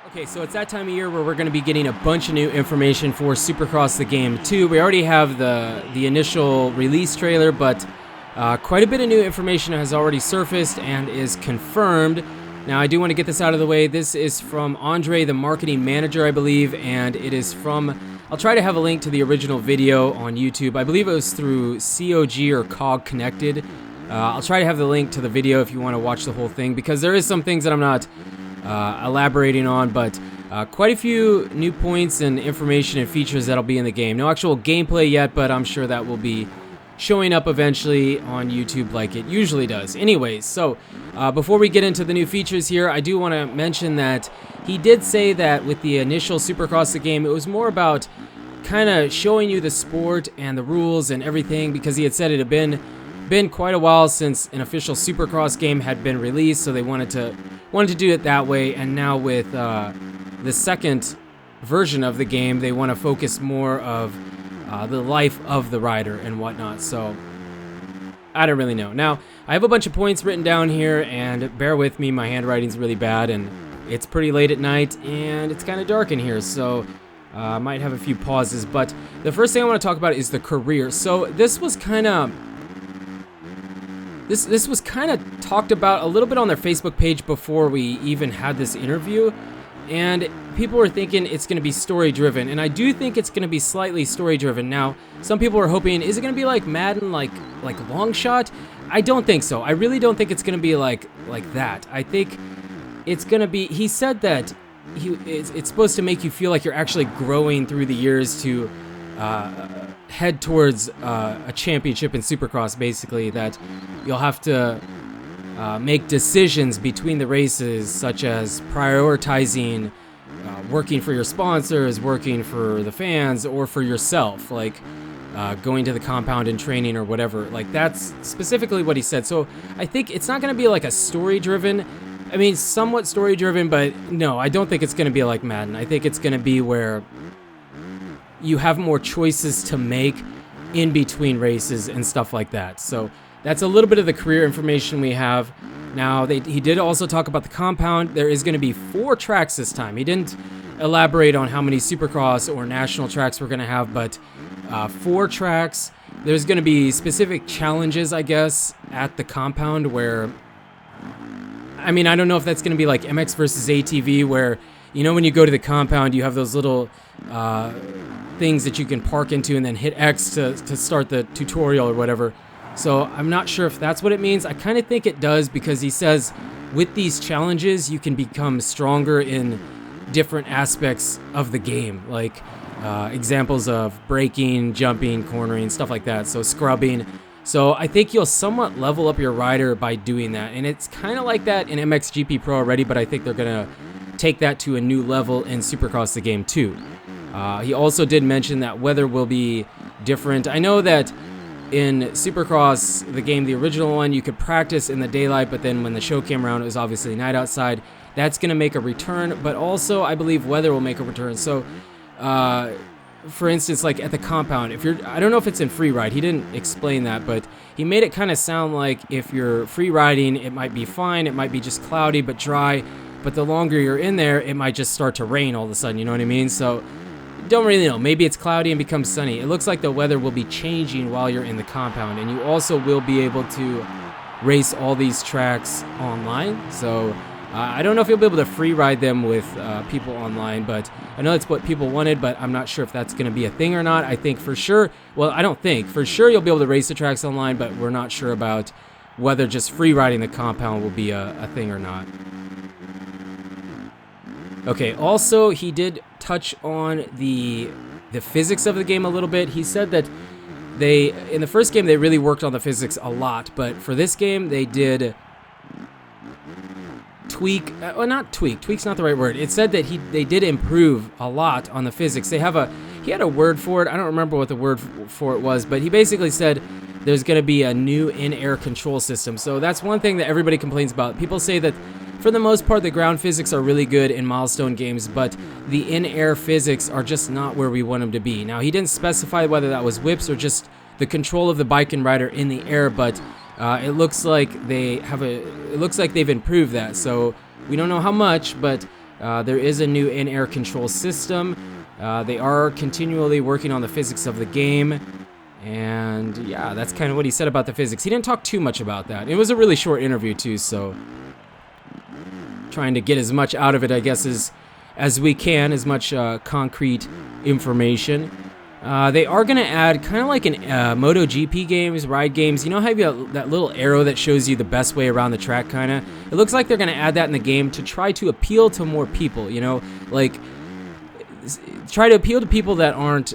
Okay, so it's that time of year where we're going to be getting a bunch of new information for Supercross The Game 2. We already have the initial release trailer, but quite a bit of new information has already surfaced and is confirmed. Now, I do want to get this out of the way. This is from Andrea, the marketing manager, I believe, and it is from... I'll try to have a link to the original video on YouTube. I believe it was through COG or COG Connected. I'll try to have the link to the video if you want to watch the whole thing, because there is some things that I'm not elaborating on, but quite a few new points and information and features that'll be in the game. No actual gameplay yet, but I'm sure that will be showing up eventually on YouTube like it usually does. Anyways, so before we get into the new features here, I do want to mention that he did say that with the initial Supercross The Game, it was more about kind of showing you the sport and the rules and everything, because he had said it had been quite a while since an official Supercross game had been released, so they wanted to do it that way. And now with the second version of the game, they want to focus more of the life of the rider and whatnot. So I don't really know. Now, I have a bunch of points written down here, and bear with me, my handwriting's really bad, and it's pretty late at night, and it's kind of dark in here, so I might have a few pauses. But the first thing I want to talk about is the career. So this was kind of... This was kind of talked about a little bit on their Facebook page before we even had this interview, and people were thinking it's going to be story-driven, and I do think it's going to be slightly story-driven. Now, some people are hoping, is it going to be like Madden, like long shot? I don't think so. I really don't think it's going to be like that. I think it's going to be... He said that it's supposed to make you feel like you're actually growing through the years to head towards a championship in Supercross, basically, that you'll have to make decisions between the races, such as prioritizing working for your sponsors, working for the fans, or for yourself, like going to the compound and training or whatever. Like, that's specifically what he said. So I think it's not going to be like a story-driven, I mean, somewhat story-driven, but no, I don't think it's going to be like Madden. I think it's going to be where you have more choices to make in between races and stuff like that. So that's a little bit of the career information we have. Now, he did also talk about the compound. There is going to be 4 tracks this time. He didn't elaborate on how many Supercross or national tracks we're going to have, but 4 tracks. There's going to be specific challenges, I guess, at the compound where... I mean, I don't know if that's going to be like MX versus ATV, where, you know, when you go to the compound, you have those little things that you can park into and then hit X to start the tutorial or whatever. So I'm not sure if that's what it means. I kind of think it does, because he says with these challenges, you can become stronger in different aspects of the game, like examples of braking, jumping, cornering, stuff like that, so scrubbing. So I think you'll somewhat level up your rider by doing that, and it's kind of like that in MXGP Pro already, but I think they're going to take that to a new level in Supercross The Game 2. He also did mention that weather will be different. I know that in Supercross The Game, the original one, you could practice in the daylight, but then when the show came around, it was obviously night outside. That's going to make a return, but also I believe weather will make a return. So, for instance, like at the compound, I don't know if it's in free ride, he didn't explain that, but he made it kind of sound like if you're free riding, it might be fine, it might be just cloudy but dry, but the longer you're in there, it might just start to rain all of a sudden, you know what I mean? So, don't really know. Maybe it's cloudy and becomes sunny. It looks like the weather will be changing while you're in the compound, and you also will be able to race all these tracks online. So I don't know if you'll be able to free ride them with people online, but I know that's what people wanted, but I'm not sure if that's going to be a thing or not. I think for sure, well, I don't think, for sure you'll be able to race the tracks online, but we're not sure about whether just free riding the compound will be a thing or not. Okay, also, he did touch on the physics of the game a little bit. He said that in the first game, they really worked on the physics a lot, but for this game, they did tweak's not the right word. It said that they did improve a lot on the physics. He had a word for it. I don't remember what the word for it was, but he basically said there's going to be a new in-air control system. So that's one thing that everybody complains about. People say that for the most part, the ground physics are really good in milestone games, but the in-air physics are just not where we want them to be. Now, he didn't specify whether that was whips or just the control of the bike and rider in the air, but it looks like they've improved that. So we don't know how much, but There is a new in-air control system. They are continually working on the physics of the game. And yeah, that's kind of what he said about the physics. He didn't talk too much about that. It was a really short interview too, so trying to get as much out of it, I guess, as we can, as much concrete information. They are going to add kind of like in MotoGP games, ride games. You know how you have that little arrow that shows you the best way around the track, kind of? It looks like they're going to add that in the game to try to appeal to more people, you know? Like, try to appeal to people that aren't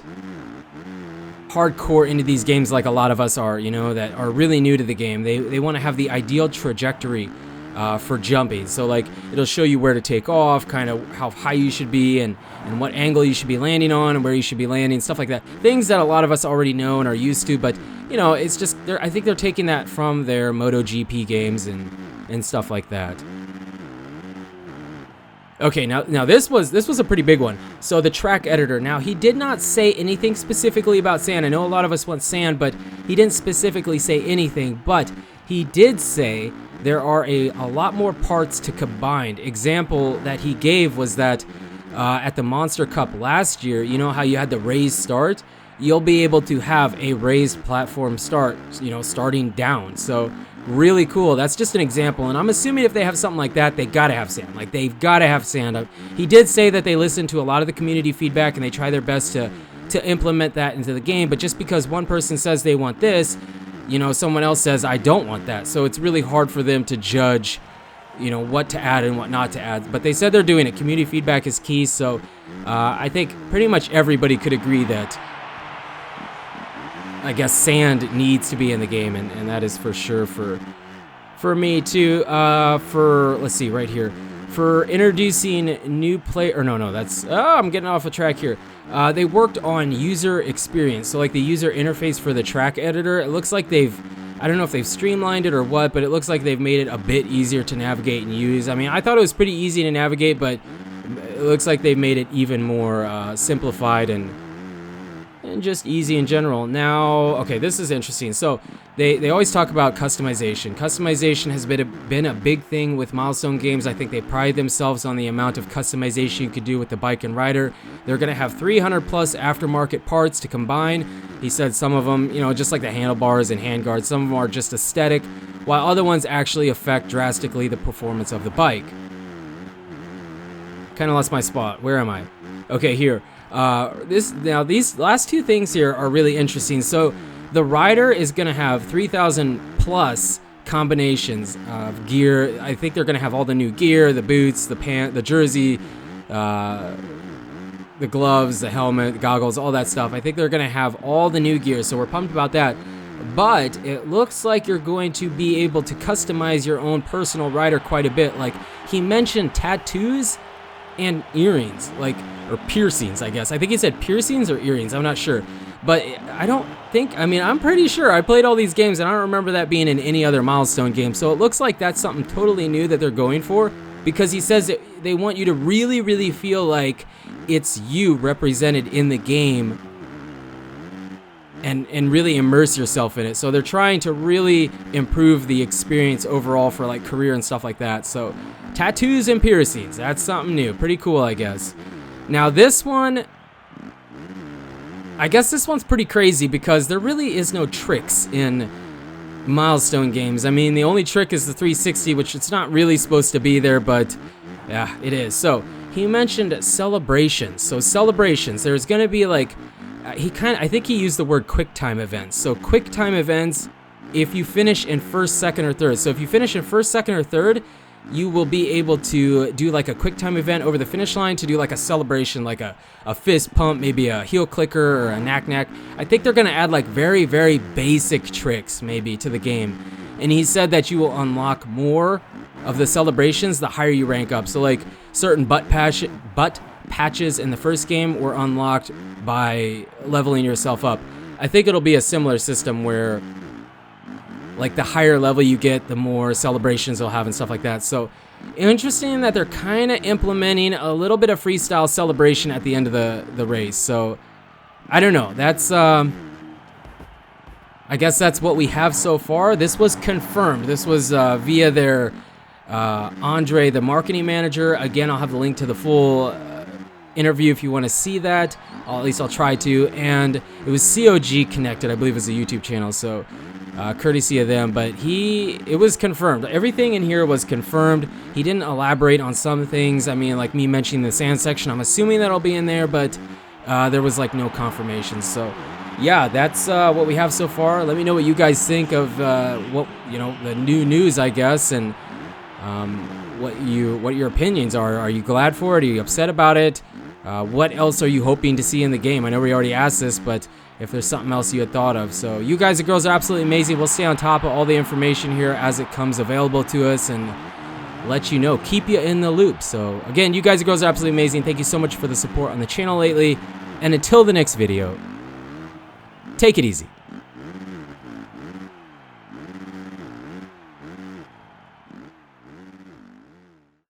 hardcore into these games like a lot of us are, you know, that are really new to the game. They want to have the ideal trajectory for jumping. So like it'll show you where to take off, kind of how high you should be and what angle you should be landing on and where you should be landing, stuff like that. Things that a lot of us already know and are used to, but you know, it's just I think they're taking that from their MotoGP games and stuff like that. Okay, now this was a pretty big one. So the track editor. Now he did not say anything specifically about sand. I know a lot of us want sand, but he didn't specifically say anything. But he did say there are a lot more parts to combine. Example that he gave was that at the Monster Cup last year, you know how you had the raised start? You'll be able to have a raised platform start, you know, starting down. So really cool. That's just an example, and I'm assuming if they have something like that, they gotta have sand. Like, they've gotta have sand. He did say that they listen to a lot of the community feedback and they try their best to implement that into the game, but just because one person says they want this, you know, someone else says I don't want that. So it's really hard for them to judge, you know, what to add and what not to add. But they said they're doing it. Community feedback is key, so I think pretty much everybody could agree that I guess sand needs to be in the game, and that is for sure for me too. Let's see right here, for introducing new play, or no, that's I'm getting off a track here. They worked on user experience, so like the user interface for the track editor. It looks like I don't know if they've streamlined it or what, but it looks like they've made it a bit easier to navigate and use. I mean, I thought it was pretty easy to navigate, but it looks like they've made it even more simplified and just easy in general. Now, okay, this is interesting. So they always talk about customization. Customization has been a big thing with Milestone games. I think they pride themselves on the amount of customization you could do with the bike and rider. They're going to have 300 plus aftermarket parts to combine. He said some of them, you know, just like the handlebars and handguards, some of them are just aesthetic, while other ones actually affect drastically the performance of the bike. Kind of lost my spot. Where am I? Okay, here. These last two things here are really interesting. So the rider is going to have 3,000 plus combinations of gear. I think they're going to have all the new gear, the boots, the pant, the jersey, the gloves, the helmet, the goggles, all that stuff. I think they're going to have all the new gear, so we're pumped about that. But it looks like you're going to be able to customize your own personal rider quite a bit. Like, he mentioned tattoos and earrings, or piercings, I guess. I think he said piercings or earrings, I'm not sure. But I'm pretty sure I played all these games and I don't remember that being in any other Milestone game. So it looks like that's something totally new that they're going for, because he says that they want you to really, really feel like it's you represented in the game and really immerse yourself in it. So they're trying to really improve the experience overall for like career and stuff like that. So tattoos and piercings, that's something new. Pretty cool, I guess. Now this one, I guess this one's pretty crazy because there really is no tricks in Milestone games. I mean, the only trick is the 360, which it's not really supposed to be there, but yeah, it is. So he mentioned celebrations. So celebrations, there's going to be like, I think he used the word quick time events. So quick time events, if you finish in first, second, or third. So if you finish in first, second, or third, you will be able to do like a quick time event over the finish line to do like a celebration, like a fist pump, maybe a heel clicker or a knack. I think they're going to add like very, very basic tricks maybe to the game. And he said that you will unlock more of the celebrations the higher you rank up. So like certain butt patches in the first game were unlocked by leveling yourself up. I think it'll be a similar system where like the higher level you get, the more celebrations they'll have and stuff like that. So interesting that they're kind of implementing a little bit of freestyle celebration at the end of the race. So I don't know. That's I guess that's what we have so far. This was confirmed. This was via their Andrea, the marketing manager. Again, I'll have the link to the full interview if you want to see that. At least I'll try to. And it was COG Connected, I believe, is a YouTube channel, so courtesy of them. But it was confirmed. Everything in here was confirmed. He didn't elaborate on some things. I mean, like me mentioning the sand section, I'm assuming that'll be in there, but there was like no confirmation. So yeah, that's what we have so far. Let me know what you guys think of the new news, I guess, and what your opinions are. Are you glad for it? Are you upset about it? What else are you hoping to see in the game? I know we already asked this, but if there's something else you had thought of. So you guys and girls are absolutely amazing. We'll stay on top of all the information here as it comes available to us and let you know, keep you in the loop. So again, you guys and girls are absolutely amazing. Thank you so much for the support on the channel lately. And until the next video, take it easy.